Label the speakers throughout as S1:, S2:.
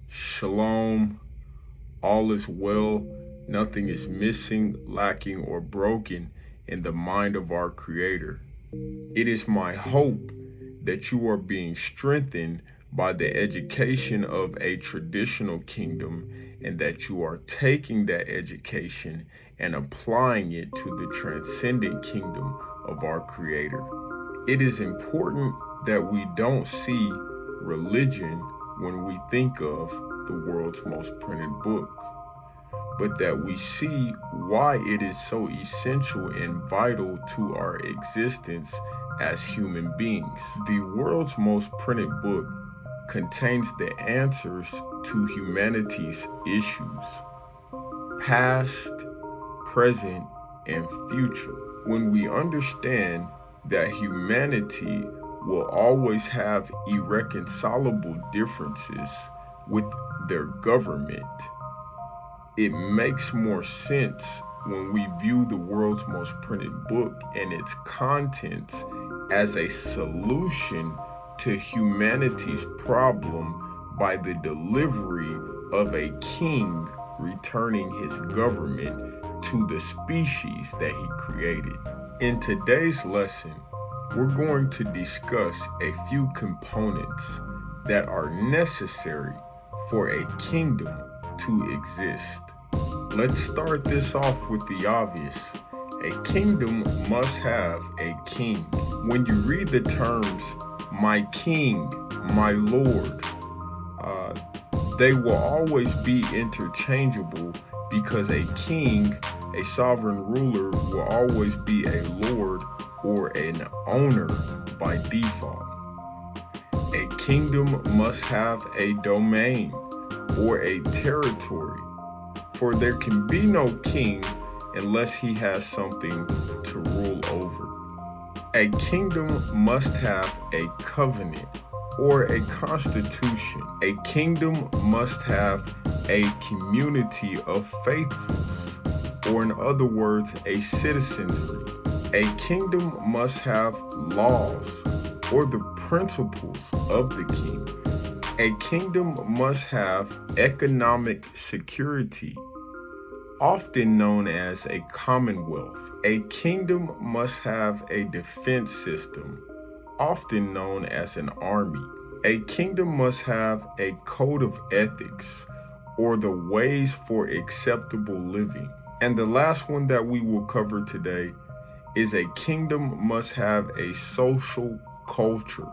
S1: Shalom, all is well, nothing is missing, lacking, or broken in the mind of our Creator. It is my hope that you are being strengthened by the education of a traditional kingdom and that you are taking that education and applying it to the transcendent kingdom of our Creator. It is important that we don't see religion when we think of the world's most printed book, but that we see why it is so essential and vital to our existence as human beings. The world's most printed book contains the answers to humanity's issues, past, present, and future. When we understand that humanity will always have irreconcilable differences with their government, it makes more sense when we view the world's most printed book and its contents as a solution to humanity's problem by the delivery of a king returning his government to the species that he created. In today's lesson, we're going to discuss a few components that are necessary for a kingdom to exist. Let's start this off with the obvious. A kingdom must have a king. When you read the terms, my king, my lord, they will always be interchangeable because a king, a sovereign ruler, will always be a lord or an owner by default. A kingdom must have a domain or a territory, for there can be no king unless he has something to rule over. A kingdom must have a covenant or a constitution. A kingdom must have a community of faithfuls, or in other words, a citizenry. A kingdom must have laws or the principles of the king. A kingdom must have economic security, often known as a commonwealth. A kingdom must have a defense system, often known as an army. A kingdom must have a code of ethics, or the ways for acceptable living. And the last one that we will cover today is a kingdom must have a social culture,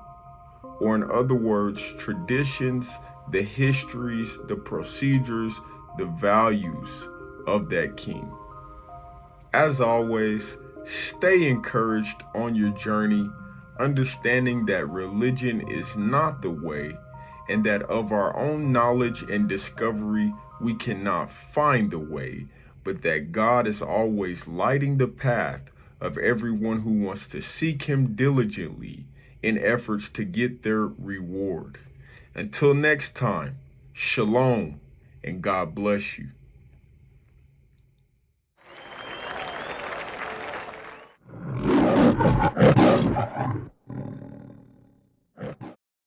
S1: or in other words, traditions, the histories, the procedures, the values of that king. As always, stay encouraged on your journey, understanding that religion is not the way, and that of our own knowledge and discovery, we cannot find the way, but that God is always lighting the path of everyone who wants to seek him diligently in efforts to get their reward. Until next time, shalom, and God bless you.